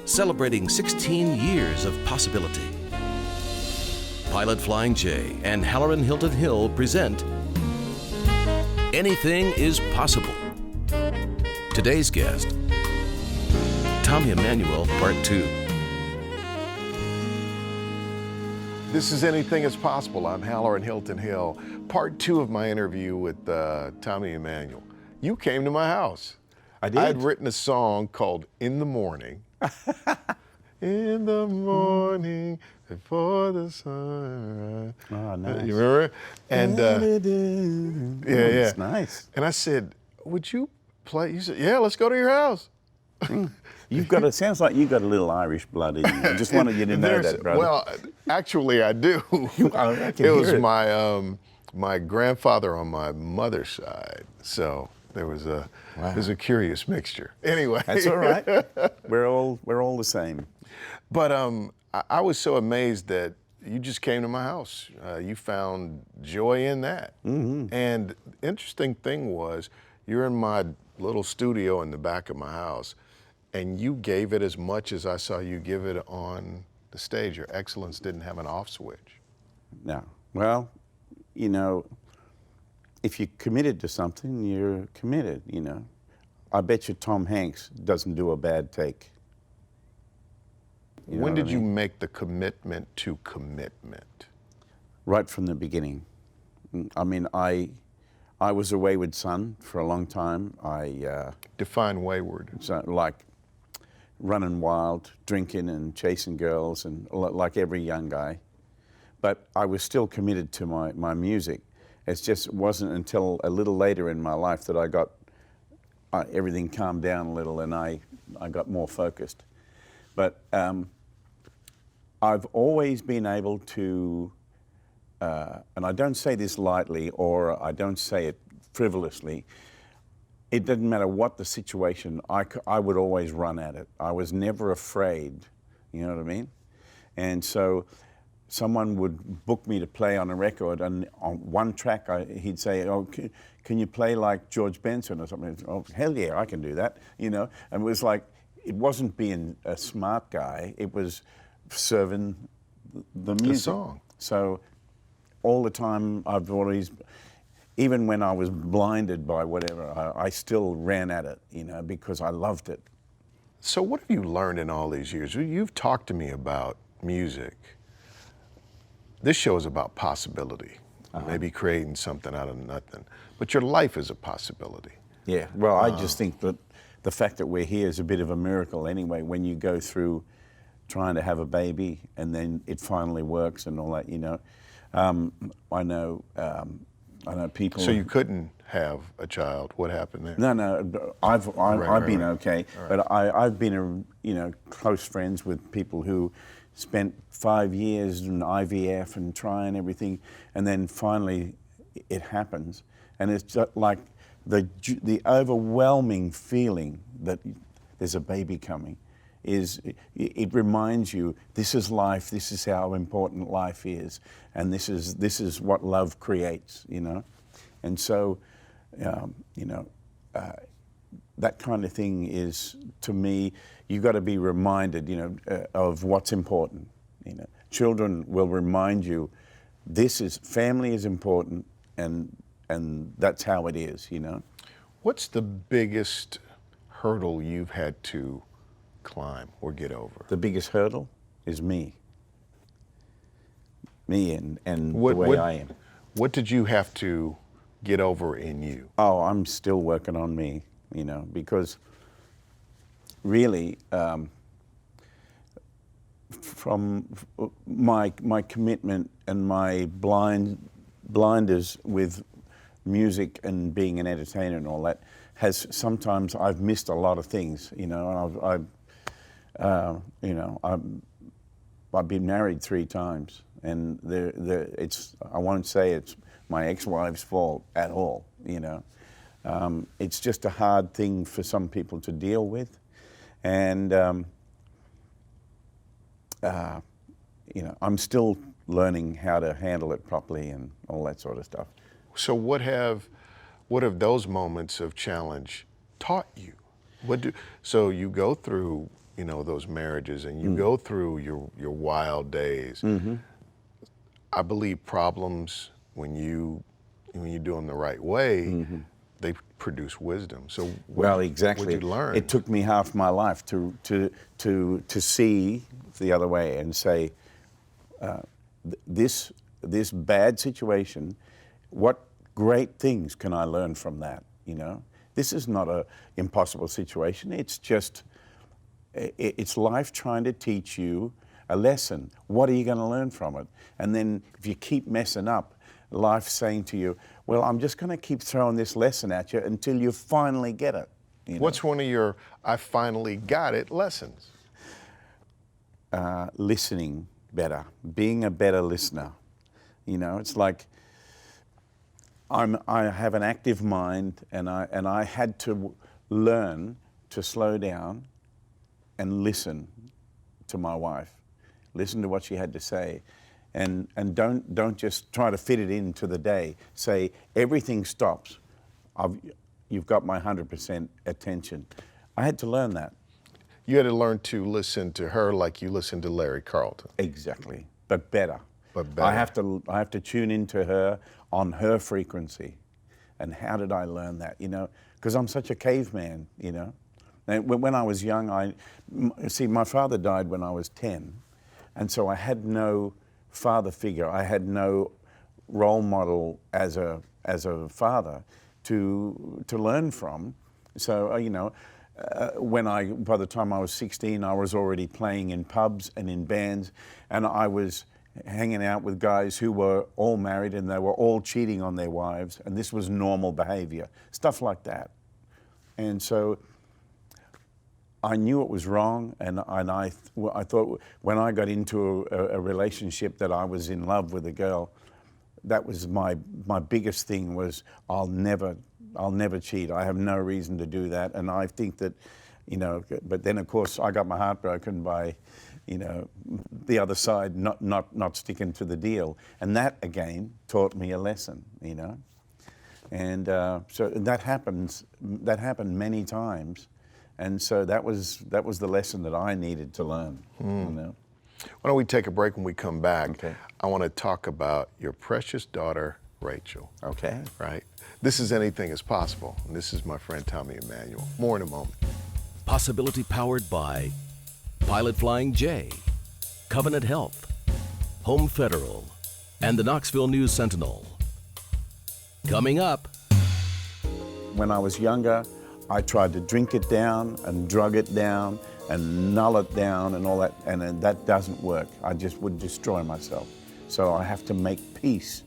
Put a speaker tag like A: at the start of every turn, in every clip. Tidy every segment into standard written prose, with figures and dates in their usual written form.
A: celebrating 16 years of possibility. Pilot Flying J and Halloran Hilton Hill present Anything is Possible. Today's guest, Tommy Emmanuel, Part 2.
B: This is Anything is Possible. I'm Halloran Hilton Hill. Part 2 of my interview with Tommy Emmanuel. You came to my house.
C: I did.
B: I had written a song called In the Morning. In the morning, before the sun.
C: Oh, nice.
B: You remember? And yeah.
C: It's nice.
B: And I said, would you play? You said, yeah, let's go to your house.
C: You've got. It sounds like you got a little Irish blood in you. I just wanted you to know that, brother.
B: Well, actually, I do.
C: I can
B: it was
C: hear
B: it. My grandfather on my mother's side, so there was a curious mixture. Anyway,
C: That's all right. We're all the same.
B: But I was so amazed that you just came to my house. You found joy in that. Mm-hmm. And the interesting thing was, you're in my little studio in the back of my house, and you gave it as much as I saw you give it on the stage. Your excellence didn't have an off switch.
C: No. Well, you know, if you're committed to something, you're committed, you know. I bet you Tom Hanks doesn't do a bad take. You know
B: when did you
C: mean?
B: make the commitment to commitment?
C: Right from the beginning. I mean, I was a wayward son for a long time.
B: Define wayward.
C: So, like running wild, drinking and chasing girls, and like every young guy. But I was still committed to my music. It just wasn't until a little later in my life that I got everything calmed down a little, and I got more focused. But I've always been able to, and I don't say this lightly or I don't say it frivolously, it didn't matter what the situation, I would always run at it. I was never afraid, you know what I mean? And so someone would book me to play on a record, and on one track he'd say, oh, can you play like George Benson or something? Oh, hell yeah, I can do that, you know? And it was like, it wasn't being a smart guy, it was serving the music.
B: The song.
C: So all the time I've always, even when I was blinded by whatever, I still ran at it, you know, because I loved it.
B: So what have you learned in all these years? You've talked to me about music. This show is about possibility, maybe creating something out of nothing. But your life is a possibility.
C: Yeah, well, I just think that the fact that we're here is a bit of a miracle anyway, when you go through trying to have a baby and then it finally works and all that, you know. I know people.
B: So you couldn't have a child. What happened there?
C: No, I've been okay, but I've been close friends with people who spent 5 years in IVF and trying everything, and then finally it happens, and it's just like the overwhelming feeling that there's a baby coming. It reminds you, this is life, this is how important life is, and this is what love creates, you know. And so, that kind of thing is, to me, you've got to be reminded, you know, of what's important. You know, children will remind you, family is important, and that's how it is, you know.
B: What's the biggest hurdle you've had to climb or get over?
C: The biggest hurdle is me and the way I am.
B: What did you have to get over in you?
C: Oh, I'm still working on me, you know, because really, from my commitment and my blinders with music and being an entertainer and all that, has sometimes I've missed a lot of things, you know. And I've been married 3 times, and I won't say it's my ex-wife's fault at all, you know. It's just a hard thing for some people to deal with, and I'm still learning how to handle it properly and all that sort of stuff.
B: So what have those moments of challenge taught you? So you go through you know, those marriages and you go through your wild days, I believe problems, when you do them the right way, they produce wisdom. So
C: Well, exactly.
B: What'd you learn?
C: It took me half my life to see the other way and say, this bad situation, what great things can I learn from that? You know, this is not an impossible situation. It's just, it's life trying to teach you a lesson. What are you going to learn from it? And then if you keep messing up, life saying to you, well, I'm just going to keep throwing this lesson at you until you finally get it. You know?
B: What's one of your I finally got it lessons?
C: Listening better, being a better listener. You know, it's like I have an active mind, and I had to learn to slow down and listen to my wife, listen to what she had to say, and don't just try to fit it into the day. Say everything stops. You've got my 100% attention. I had to learn that.
B: You had to learn to listen to her like you listened to Larry Carlton.
C: Exactly, but better.
B: But better.
C: I have to tune into her on her frequency. And how did I learn that? You know, because I'm such a caveman. You know, and when I was young, my father died when I was 10, and so I had no father figure. I had no role model as a father to learn from. So you know. By the time I was 16, I was already playing in pubs and in bands, and I was hanging out with guys who were all married and they were all cheating on their wives, and this was normal behavior, stuff like that. And so I knew it was wrong, and I thought when I got into a relationship that I was in love with a girl, that was my biggest thing was I'll never cheat. I have no reason to do that. And I think that, you know, but then of course I got my heart broken by, you know, the other side not sticking to the deal. And that again taught me a lesson, you know. And so that happened many times. And so that was the lesson that I needed to learn, you know.
B: Why don't we take a break? When we come back,
C: Okay.
B: I want to talk about your precious daughter, Rachel.
C: Okay.
B: Right? This is Anything is Possible. And this is my friend Tommy Emmanuel. More in a moment.
A: Possibility powered by Pilot Flying J, Covenant Health, Home Federal, and the Knoxville News Sentinel. Coming up.
C: When I was younger, I tried to drink it down and drug it down and null it down and all that, and that doesn't work. I just would destroy myself. So I have to make peace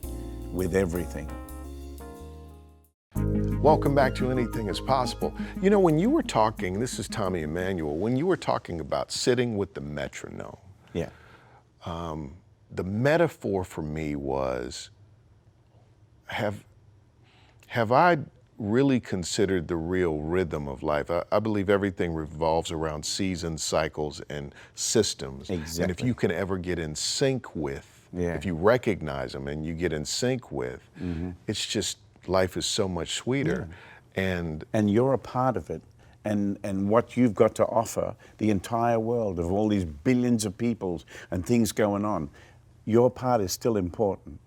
C: with everything.
B: Welcome back to Anything is Possible. You know, when you were talking, this is Tommy Emmanuel, when you were talking about sitting with the metronome,
C: Yeah.
B: the metaphor for me was, have I really considered the real rhythm of life? I believe everything revolves around seasons, cycles, and systems.
C: Exactly.
B: And if you can ever get in sync with, if you recognize them and you get in sync with, it's just, life is so much sweeter. And
C: you're a part of it. And what you've got to offer the entire world of all these billions of people and things going on, your part is still important.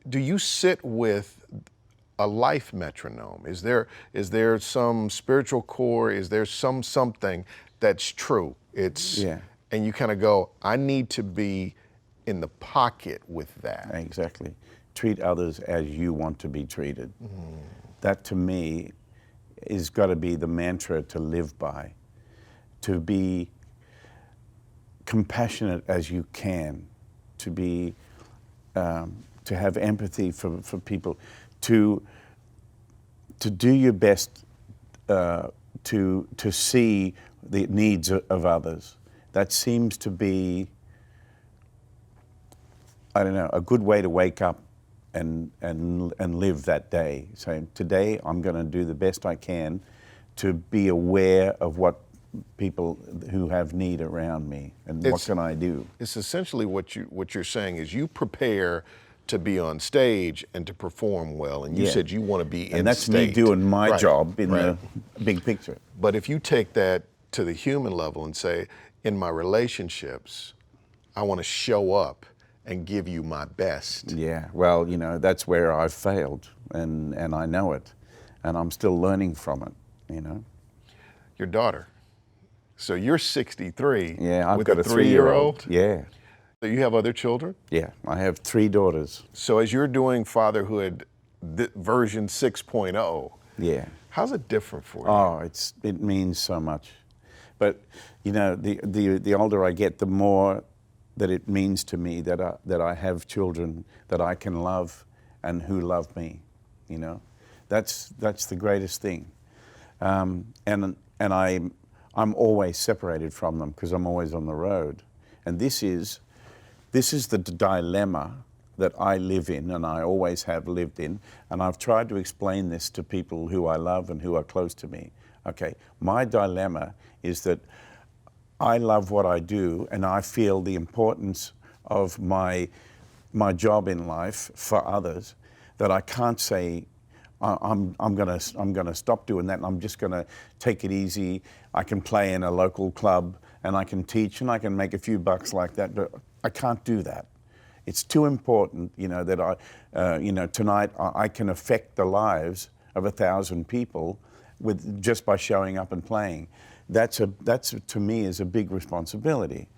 B: do you sit with a life metronome? Is there some spiritual core? Is there something that's true? And you kind of go, I need to be in the pocket with that.
C: Exactly. Treat others as you want to be treated. That to me is got to be the mantra to live by. To be compassionate as you can. To be, to have empathy for people. To do your best to see the needs of others. That seems to be, I don't know, a good way to wake up and live that day. Saying, today I'm going to do the best I can to be aware of what people who have need around me and what can I do.
B: It's essentially what you're saying is you prepare to be on stage and to perform well, and you said you want to be in state.
C: And that's me doing my job in the big picture.
B: But if you take that to the human level and say, in my relationships, I want to show up and give you my best.
C: Yeah, well, you know, that's where I've failed, and I know it, and I'm still learning from it, you know.
B: Your daughter. So you're 63
C: Yeah, I've
B: with
C: got
B: a
C: a 3-year-old. Yeah.
B: So you have other children?
C: Yeah, I have 3 daughters.
B: So as you're doing fatherhood version 6.0,
C: Yeah.
B: how's it different for you?
C: Oh, it means so much. But, you know, the older I get, the more that it means to me that I have children that I can love and who love me, you know. That's the greatest thing. And I'm always separated from them because I'm always on the road. And this is the dilemma that I live in, and I always have lived in, and I've tried to explain this to people who I love and who are close to me. Okay, my dilemma is that I love what I do, and I feel the importance of my job in life for others, that I can't say, I'm gonna stop doing that, and I'm just gonna take it easy. I can play in a local club, and I can teach, and I can make a few bucks like that, but I can't do that. It's too important, you know, that you know, tonight I can affect the lives of 1,000 people just by showing up and playing. That's to me is a big responsibility.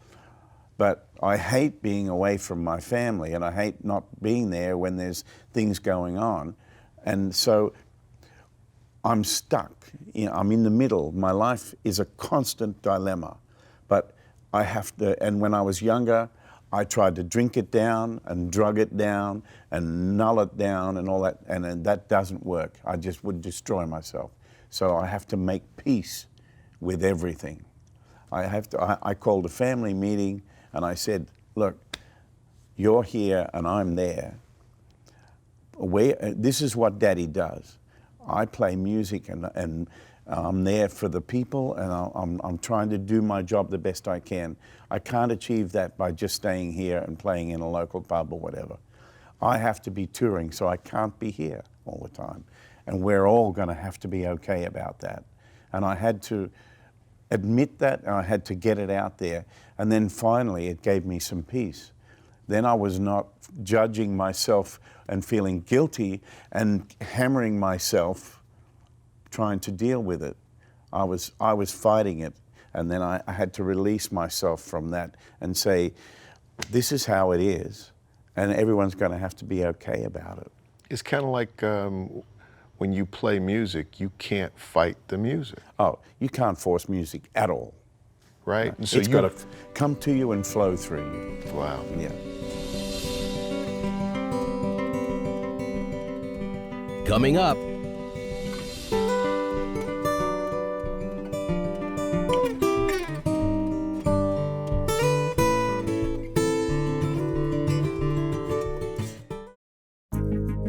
C: But I hate being away from my family, and I hate not being there when there's things going on. And so I'm stuck. You know, I'm in the middle. My life is a constant dilemma. But I have to, and when I was younger, I tried to drink it down and drug it down and null it down and all that, and that doesn't work. I just would destroy myself. So I have to make peace with everything. I called a family meeting and I said, look, you're here and I'm there. This is what Daddy does. I play music and I'm there for the people, and I'm trying to do my job the best I can. I can't achieve that by just staying here and playing in a local pub or whatever. I have to be touring, so I can't be here all the time. And we're all going to have to be okay about that. And I had to admit that, and I had to get it out there. And then finally, it gave me some peace. Then I was not judging myself and feeling guilty and hammering myself trying to deal with it. I was fighting it, and then I had to release myself from that and say, this is how it is, and everyone's going to have to be okay about it.
B: It's kind of like when you play music, you can't fight the music.
C: Oh, you can't force music at all.
B: Right?
C: And so it's got to come to you and flow through you.
B: Wow.
C: Yeah.
A: Coming up,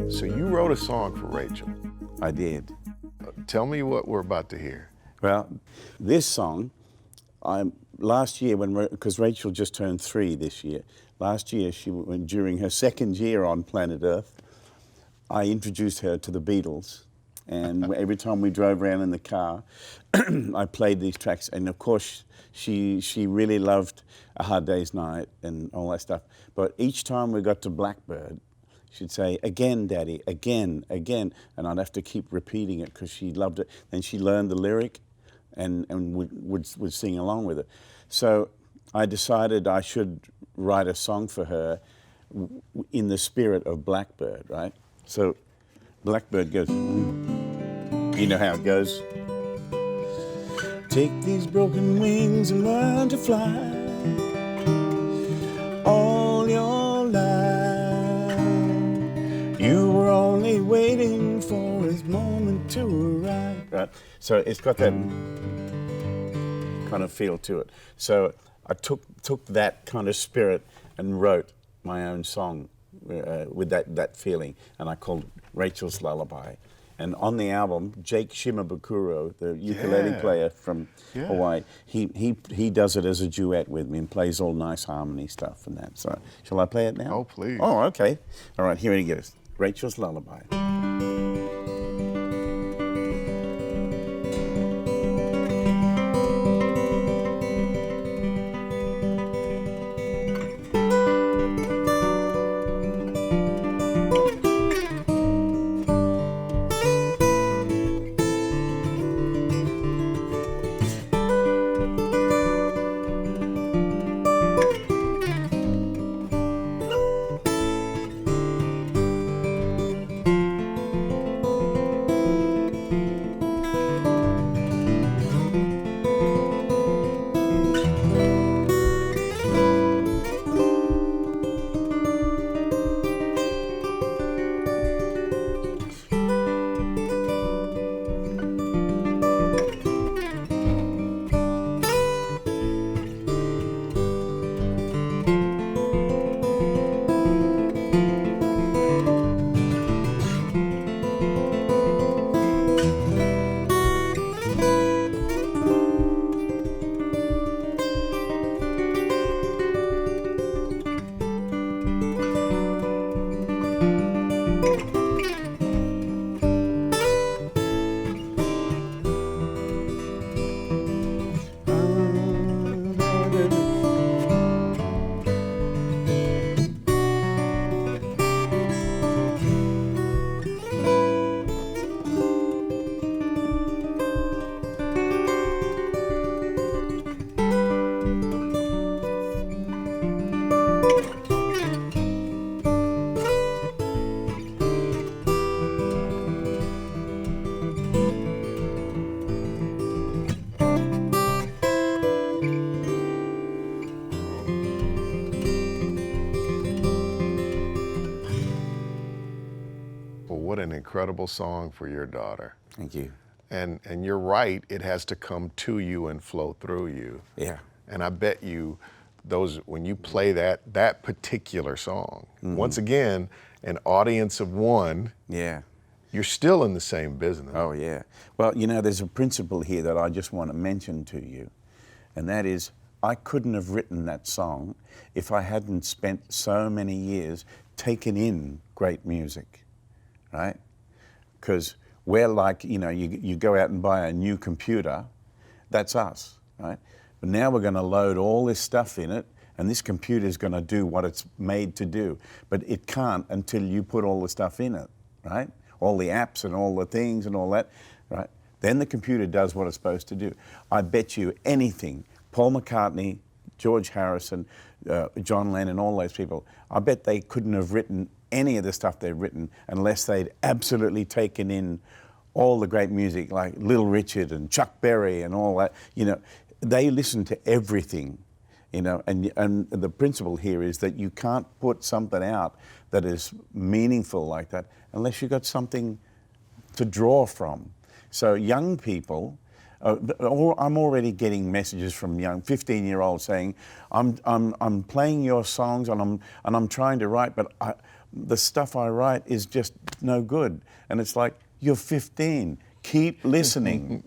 B: So you wrote a song for Rachel.
C: I did.
B: Tell me what we're about to hear.
C: Well, this song, last year, because Rachel just turned 3 this year, last year, during her 2nd year on planet Earth, I introduced her to the Beatles. And every time we drove around in the car, I played these tracks. And of course, she really loved A Hard Day's Night and all that stuff. But each time we got to Blackbird, she'd say, again, Daddy, again, again. And I'd have to keep repeating it because she loved it. Then she learned the lyric and would sing along with it. So I decided I should write a song for her in the spirit of Blackbird, right? So Blackbird goes, you know how it goes. Take these broken wings and learn to fly all your life. You were only waiting for his moment to arrive. Right? So it's got that kind of feel to it. So I took that kind of spirit and wrote my own song with that feeling, and I called it Rachel's Lullaby. And on the album, Jake Shimabukuro, the ukulele player from Hawaii, he does it as a duet with me and plays all nice harmony stuff and that. So, shall I play it now?
B: Oh, please.
C: Oh, okay. All right, here it goes. Rachel's Lullaby.
B: incredible song for your daughter.
C: Thank you.
B: And you're right, it has to come to you and flow through you.
C: Yeah.
B: And I bet you when you play that particular song, once again, an audience of one,
C: Yeah.
B: you're still in the same business.
C: Oh, yeah. Well, you know, there's a principle here that I just want to mention to you, and that is I couldn't have written that song if I hadn't spent so many years taking in great music, right? Because we're like, you know, you go out and buy a new computer, that's us, right? But now we're going to load all this stuff in it, and this computer is going to do what it's made to do. But it can't until you put all the stuff in it, right? All the apps and all the things and all that, right? Then the computer does what it's supposed to do. I bet you anything, Paul McCartney, George Harrison, John Lennon, all those people, I bet they couldn't have written any of the stuff they've written unless they'd absolutely taken in all the great music like Little Richard and Chuck Berry and all that. You know, they listen to everything, you know, and the principle here is that you can't put something out that is meaningful like that unless you've got something to draw from. So young people, I'm already getting messages from young 15-year-olds saying, I'm playing your songs and I'm trying to write, but the stuff I write is just no good. And it's like, you're 15, keep listening,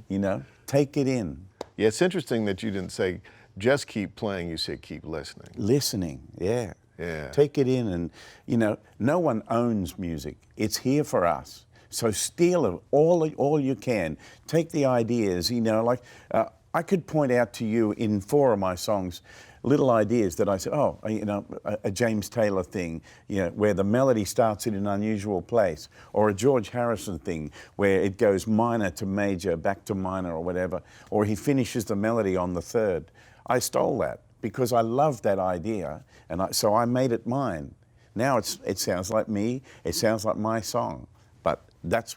C: you know, take it in.
B: Yeah, it's interesting that you didn't say, just keep playing, you said keep listening.
C: Listening, yeah.
B: Yeah.
C: Take it in and, you know, no one owns music. It's here for us. So steal it all you can. Take the ideas, you know, like I could point out to you in 4 of my songs little ideas that I said, oh, you know, a James Taylor thing, you know, where the melody starts in an unusual place, or a George Harrison thing where it goes minor to major, back to minor or whatever, or he finishes the melody on the 3rd. I stole that because I loved that idea, and so I made it mine. Now it sounds like me, it sounds like my song, but that's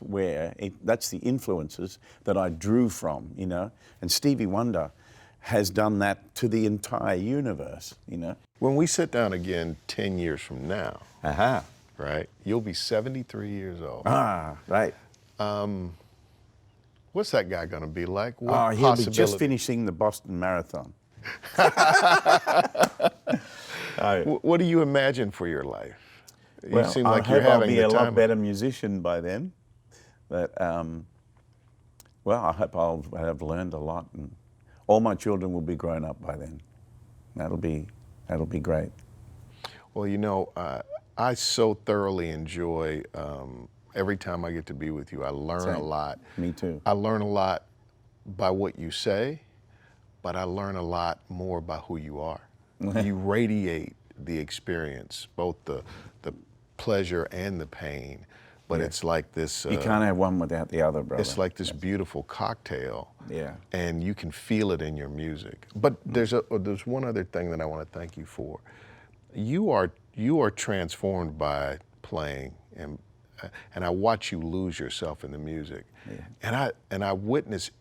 C: that's the influences that I drew from, you know, and Stevie Wonder has done that to the entire universe, you know.
B: When we sit down again 10 years from now, right, you'll be 73 years old.
C: Right.
B: What's that guy going to be like?
C: He'll be just finishing the Boston Marathon.
B: What do you imagine for your life?
C: Well,
B: you seem like
C: I
B: you're
C: hope I'll
B: having
C: be
B: the
C: a
B: time.
C: lot better musician by then. But, well, I hope I'll have learned a lot, and all my children will be grown up by then. That'll be great.
B: Well, you know, I so thoroughly enjoy every time I get to be with you. I learn a lot.
C: Me too.
B: I learn a lot by what you say, but I learn a lot more by who you are. You radiate the experience, both the pleasure and the pain, but it's like this...
C: you can't have one without the other, brother.
B: It's like this beautiful cocktail.
C: Yeah.
B: And you can feel it in your music. But there's one other thing that I want to thank you for. You are transformed by playing, and I watch you lose yourself in the music. Yeah. And I witnessed.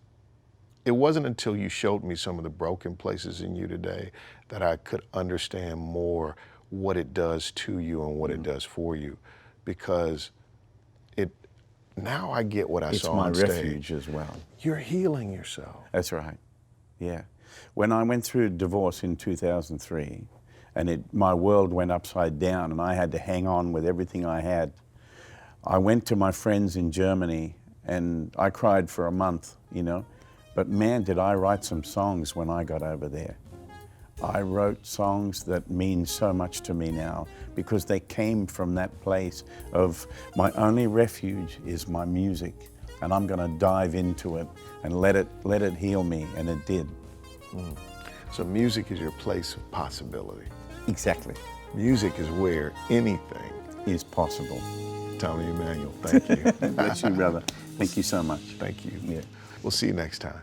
B: It wasn't until you showed me some of the broken places in you today that I could understand more what it does to you and what it does for you, because now I get what I saw on stage.
C: It's my refuge as well.
B: You're healing yourself.
C: That's right. Yeah. When I went through divorce in 2003, and my world went upside down, and I had to hang on with everything I had, I went to my friends in Germany, and I cried for a month, you know. But man, did I write some songs when I got over there. I wrote songs that mean so much to me now because they came from that place of my only refuge is my music, and I'm going to dive into it and let it heal me, and it did.
B: So music is your place of possibility.
C: Exactly.
B: Music is where anything
C: is possible.
B: Tommy Emmanuel, thank you.
C: Bless you, brother. Thank you so much.
B: Thank you.
C: Yeah.
B: We'll see you next time.